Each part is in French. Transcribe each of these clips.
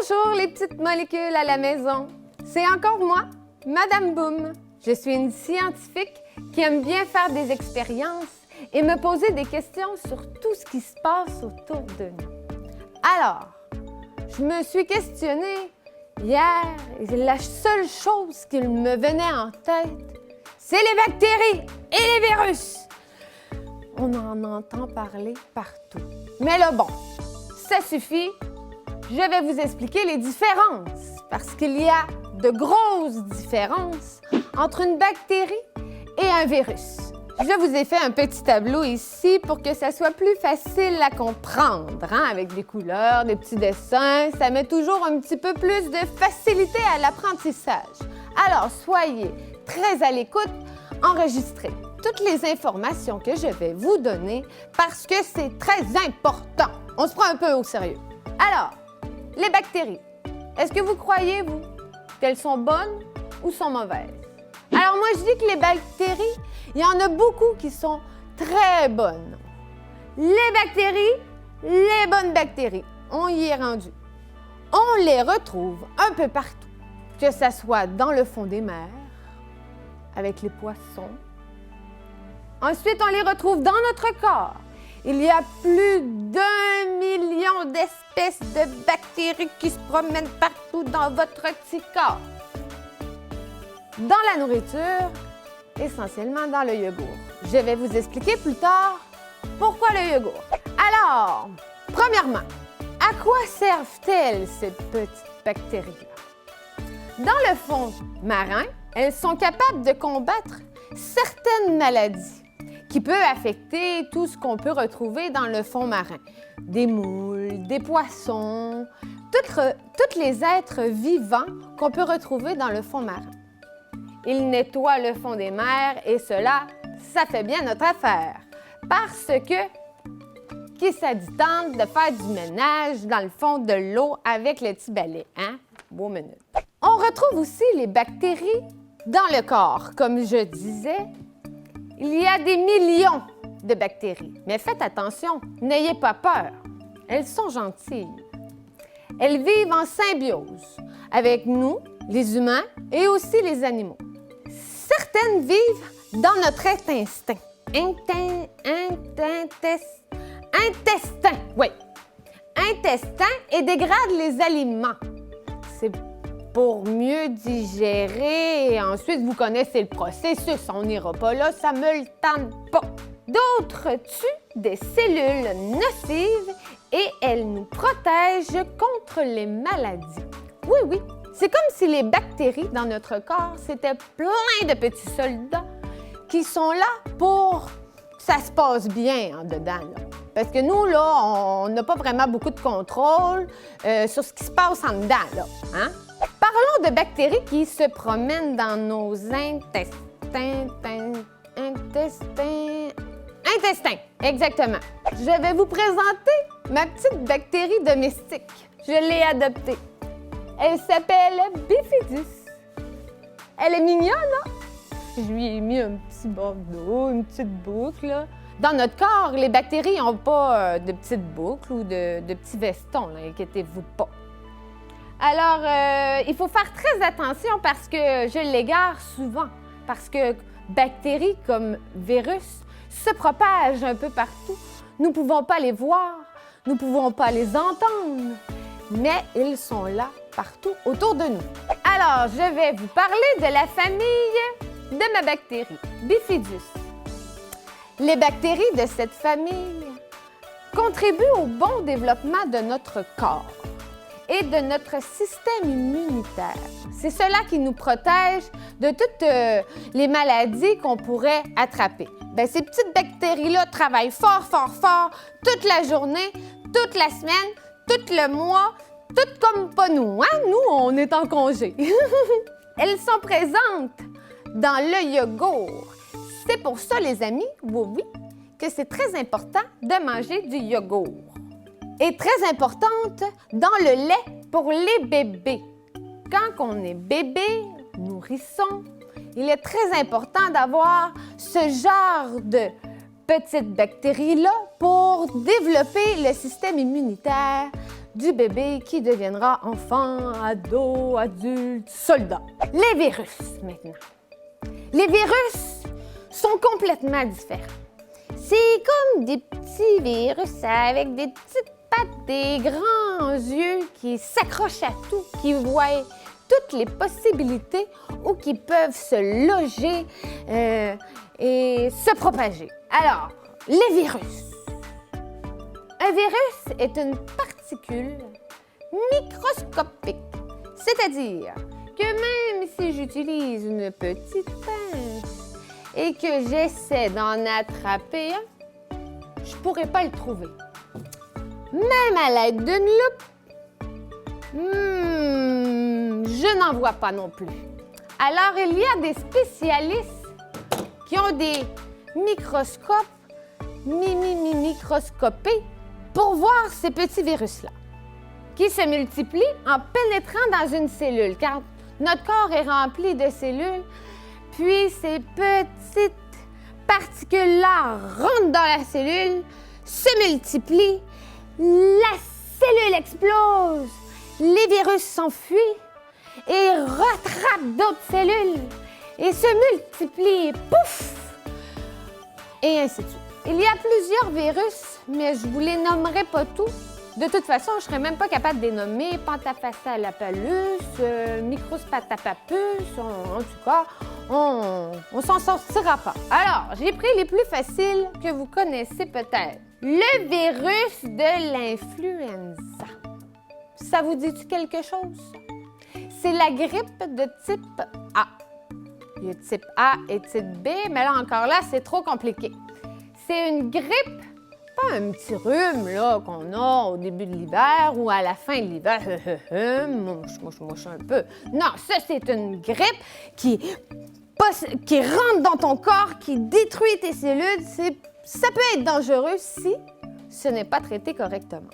Bonjour les petites molécules à la maison. C'est encore moi, Madame Boom. Je suis une scientifique qui aime bien faire des expériences et me poser des questions sur tout ce qui se passe autour de nous. Alors, je me suis questionnée hier et la seule chose qui me venait en tête, c'est les bactéries et les virus. On en entend parler partout. Mais là, bon, ça suffit. Je vais vous expliquer les différences parce qu'il y a de grosses différences entre une bactérie et un virus. Je vous ai fait un petit tableau ici pour que ça soit plus facile à comprendre, avec des couleurs, des petits dessins. Ça met toujours un petit peu plus de facilité à l'apprentissage. Alors, soyez très à l'écoute, enregistrez toutes les informations que je vais vous donner parce que c'est très important. On se prend un peu au sérieux. Alors, les bactéries, est-ce que vous croyez, vous, qu'elles sont bonnes ou sont mauvaises? Alors moi, je dis que les bactéries, il y en a beaucoup qui sont très bonnes. Les bactéries, les bonnes bactéries, on y est rendu. On les retrouve un peu partout, que ce soit dans le fond des mers, avec les poissons. Ensuite, on les retrouve dans notre corps. Il y a plus d'1 million d'espèces de bactéries qui se promènent partout dans votre petit corps. Dans la nourriture, essentiellement dans le yogourt. Je vais vous expliquer plus tard pourquoi le yogourt. Alors, premièrement, à quoi servent-elles ces petites bactéries-là? Dans le fond marin, elles sont capables de combattre certaines maladies qui peuvent affecter tout ce qu'on peut retrouver dans le fond marin. Des moules, des poissons, tous les êtres vivants qu'on peut retrouver dans le fond marin. Ils nettoient le fond des mers et cela, ça fait bien notre affaire. Parce que, qui ça dit tente de faire du ménage dans le fond de l'eau avec le petit balai, hein? Beau minute. On retrouve aussi les bactéries dans le corps. Comme je disais, il y a des millions de bactéries. Mais faites attention, n'ayez pas peur. Elles sont gentilles. Elles vivent en symbiose avec nous, les humains, et aussi les animaux. Certaines vivent dans notre intestin. Intestin, oui. Intestin et dégradent les aliments. C'est pour mieux digérer. Et ensuite, vous connaissez le processus. On n'ira pas là, ça me le tente pas. D'autres tuent des cellules nocives et elles nous protègent contre les maladies. Oui, oui. C'est comme si les bactéries dans notre corps, c'était plein de petits soldats qui sont là pour que ça se passe bien en dedans. Là. Parce que nous, là, on n'a pas vraiment beaucoup de contrôle sur ce qui se passe en dedans. Là, hein? Parlons de bactéries qui se promènent dans nos intestins, exactement. Je vais vous présenter ma petite bactérie domestique. Je l'ai adoptée. Elle s'appelle Bifidus. Elle est mignonne, hein? Je lui ai mis un petit bandeau, une petite boucle. Là. Dans notre corps, les bactéries n'ont pas de petites boucles ou de petits vestons, là, inquiétez-vous pas. Alors, il faut faire très attention parce que je l'égare souvent. Parce que bactéries comme virus se propagent un peu partout. Nous ne pouvons pas les voir, nous ne pouvons pas les entendre, mais ils sont là partout autour de nous. Alors, je vais vous parler de la famille de ma bactérie, Bifidus. Les bactéries de cette famille contribuent au bon développement de notre corps et de notre système immunitaire. C'est cela qui nous protège de toutes les maladies qu'on pourrait attraper. Bien, ces petites bactéries-là travaillent fort, fort, fort toute la journée, toute la semaine, tout le mois, tout comme pas nous. Hein? Nous, on est en congé. Elles sont présentes dans le yogourt. C'est pour ça, les amis, oui, que c'est très important de manger du yogourt. Et très importante dans le lait pour les bébés. Quand on est bébé, nourrisson, il est très important d'avoir ce genre de petites bactéries-là pour développer le système immunitaire, du bébé qui deviendra enfant, ado, adulte, soldat. Les virus, maintenant. Les virus sont complètement différents. C'est comme des petits virus avec des petites pattes, des grands yeux qui s'accrochent à tout, qui voient toutes les possibilités ou qui peuvent se loger et se propager. Alors, les virus. Un virus est une particule microscopique, c'est-à-dire que même si j'utilise une petite pince et que j'essaie d'en attraper un, je ne pourrais pas le trouver. Même à l'aide d'une loupe, je n'en vois pas non plus. Alors, il y a des spécialistes qui ont des microscopes microscopés pour voir ces petits virus-là, qui se multiplient en pénétrant dans une cellule, car notre corps est rempli de cellules, puis ces petites particules-là rentrent dans la cellule, se multiplient, la cellule explose, les virus s'enfuient et rattrapent d'autres cellules et se multiplient, pouf! Et ainsi de suite. Il y a plusieurs virus, mais je ne vous les nommerai pas tous. De toute façon, je ne serais même pas capable de les nommer. Pantapacalapalus, Microspatapapus, en tout cas, on s'en sortira pas. Alors, j'ai pris les plus faciles que vous connaissez peut-être. Le virus de l'influenza. Ça vous dit-tu quelque chose? C'est la grippe de type A. Il y a type A et type B, mais là encore là, c'est trop compliqué. C'est une grippe, pas un petit rhume là qu'on a au début de l'hiver ou à la fin de l'hiver. Mouche un peu. Non, ça c'est une grippe qui rentre dans ton corps, qui détruit tes cellules. Ça peut être dangereux si ce n'est pas traité correctement.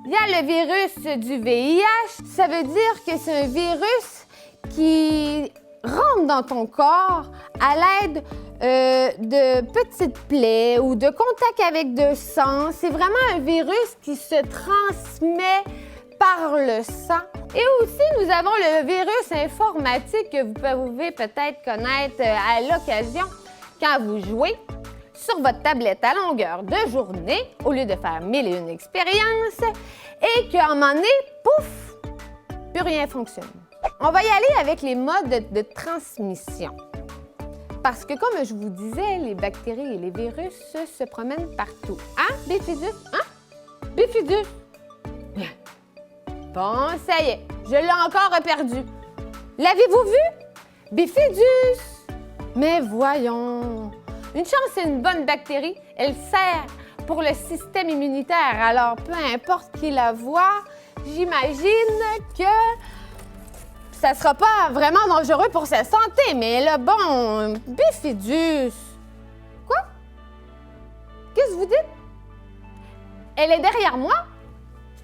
Il y a le virus du VIH. Ça veut dire que c'est un virus qui rentre dans ton corps à l'aide de petites plaies ou de contact avec de sang. C'est vraiment un virus qui se transmet par le sang. Et aussi, nous avons le virus informatique que vous pouvez peut-être connaître à l'occasion quand vous jouez sur votre tablette à longueur de journée au lieu de faire 1001 expériences et qu'à un moment donné, pouf, plus rien fonctionne. On va y aller avec les modes de transmission. Parce que, comme je vous disais, les bactéries et les virus se promènent partout. Hein, Bifidus? Hein? Bifidus? Bon, ça y est, je l'ai encore perdu. L'avez-vous vu? Bifidus! Mais voyons. Une chance, c'est une bonne bactérie. Elle sert pour le système immunitaire. Alors, peu importe qui la voit, j'imagine que ça ne sera pas vraiment dangereux pour sa santé, mais là, bon, Bifidus. Quoi? Qu'est-ce que vous dites? Elle est derrière moi?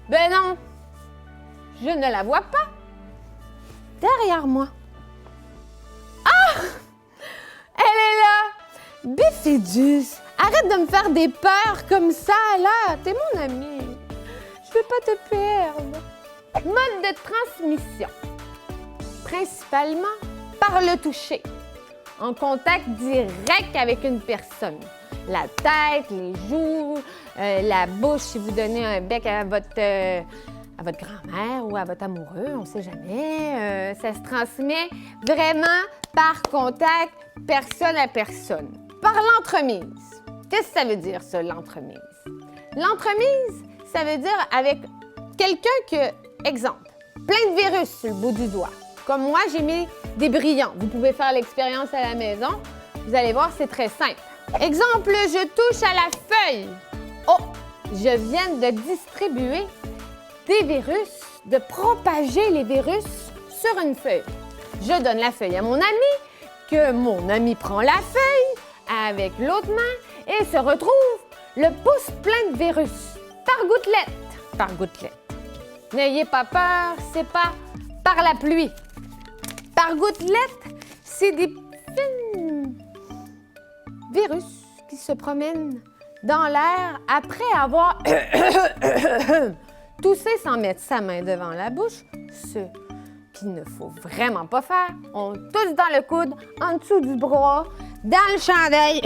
Ben non, je ne la vois pas. Derrière moi. Ah! Elle est là! Bifidus, arrête de me faire des peurs comme ça, là. T'es mon ami. Je veux pas te perdre. Mode de transmission. Principalement par le toucher, en contact direct avec une personne. La tête, les joues, la bouche, si vous donnez un bec à votre grand-mère ou à votre amoureux, on ne sait jamais. Ça se transmet vraiment par contact, personne à personne. Par l'entremise. Qu'est-ce que ça veut dire, ça, l'entremise? L'entremise, ça veut dire avec quelqu'un que, exemple, plein de virus sur le bout du doigt. Comme moi, j'ai mis des brillants. Vous pouvez faire l'expérience à la maison. Vous allez voir, c'est très simple. Exemple, je touche à la feuille. Oh, je viens de distribuer des virus, de propager les virus sur une feuille. Je donne la feuille à mon ami, que mon ami prend la feuille avec l'autre main et se retrouve le pouce plein de virus. Par gouttelette. Par gouttelette. N'ayez pas peur, c'est pas par la pluie. Par gouttelette, c'est des petits virus qui se promènent dans l'air après avoir tousser sans mettre sa main devant la bouche, ce qu'il ne faut vraiment pas faire. On tousse dans le coude, en dessous du bras, dans le chandail,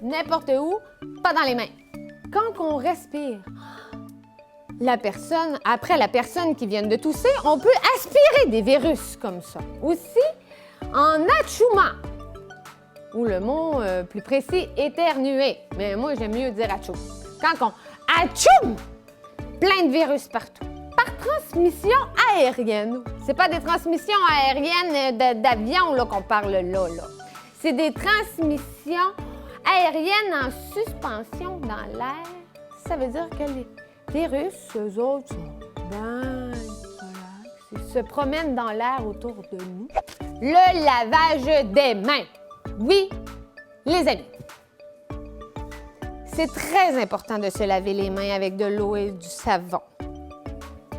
n'importe où, pas dans les mains. Quand on respire, après la personne qui vient de tousser, on peut aspirer des virus comme ça. Aussi, en atchoumant, ou le mot plus précis, éternuer. Mais moi, j'aime mieux dire atchoum. Quand on atchoum, plein de virus partout. Par transmission aérienne. C'est pas des transmissions aériennes d'avion là, qu'on parle là. C'est des transmissions aériennes en suspension dans l'air. Ça veut dire que les virus, eux autres, sont bien relax. Ils se promènent dans l'air autour de nous. Le lavage des mains. Oui, les amis. C'est très important de se laver les mains avec de l'eau et du savon.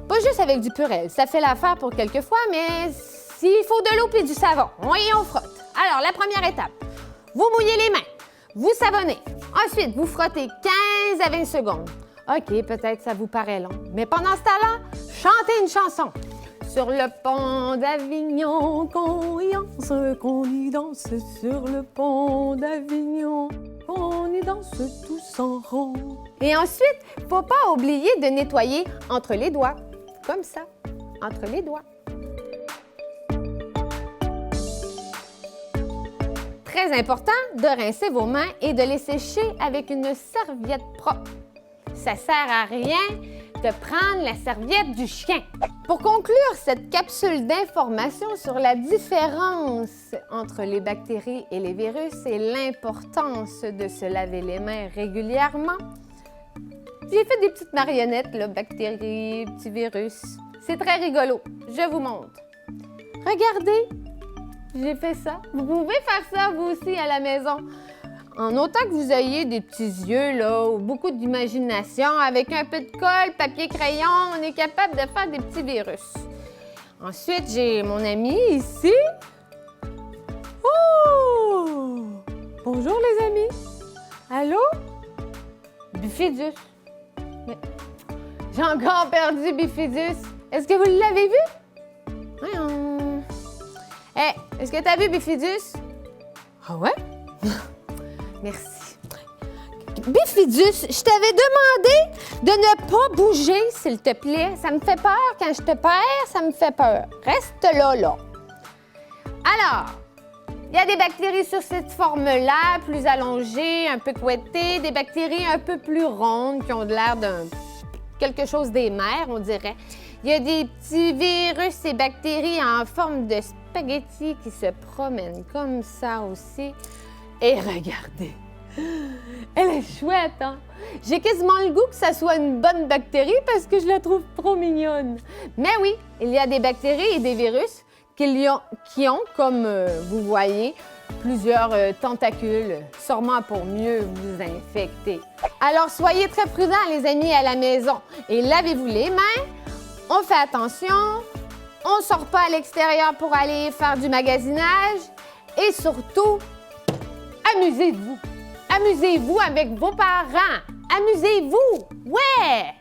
Pas juste avec du Purell, ça fait l'affaire pour quelques fois, mais s'il faut de l'eau et du savon, on frotte. Alors, la première étape, vous mouillez les mains, vous savonnez. Ensuite, vous frottez 15 à 20 secondes. OK, peut-être ça vous paraît long, mais pendant ce temps-là, chantez une chanson. Sur le pont d'Avignon, qu'on y danse sur le pont d'Avignon, qu'on y danse tous en rond. Et ensuite, faut pas oublier de nettoyer entre les doigts, comme ça, entre les doigts. Très important de rincer vos mains et de les sécher avec une serviette propre. Ça sert à rien de prendre la serviette du chien. Pour conclure cette capsule d'information sur la différence entre les bactéries et les virus et l'importance de se laver les mains régulièrement, j'ai fait des petites marionnettes, là, bactéries, petits virus. C'est très rigolo. Je vous montre. Regardez, j'ai fait ça. Vous pouvez faire ça, vous aussi, à la maison. En autant que vous ayez des petits yeux, là, ou beaucoup d'imagination, avec un peu de colle, papier, crayon, on est capable de faire des petits virus. Ensuite, j'ai mon ami ici. Oh! Bonjour, les amis. Allô? Bifidus. Mais j'ai encore perdu Bifidus. Est-ce que vous l'avez vu? Voyons. Hey, est-ce que tu as vu Bifidus? Ah ouais? Merci. Bifidus, je t'avais demandé de ne pas bouger, s'il te plaît. Ça me fait peur. Quand je te perds, ça me fait peur. Reste là. Alors, il y a des bactéries sur cette forme-là, plus allongées, un peu couettées, des bactéries un peu plus rondes qui ont de l'air d'un quelque chose des mers, on dirait. Il y a des petits virus et bactéries en forme de spaghettis qui se promènent comme ça aussi. Et regardez, elle est chouette, hein? J'ai quasiment le goût que ça soit une bonne bactérie parce que je la trouve trop mignonne. Mais oui, il y a des bactéries et des virus qui ont, comme vous voyez, plusieurs tentacules, sûrement pour mieux vous infecter. Alors, soyez très prudents, les amis, à la maison. Et lavez-vous les mains. On fait attention. On ne sort pas à l'extérieur pour aller faire du magasinage. Et surtout, amusez-vous. Amusez-vous avec vos parents. Amusez-vous. Ouais!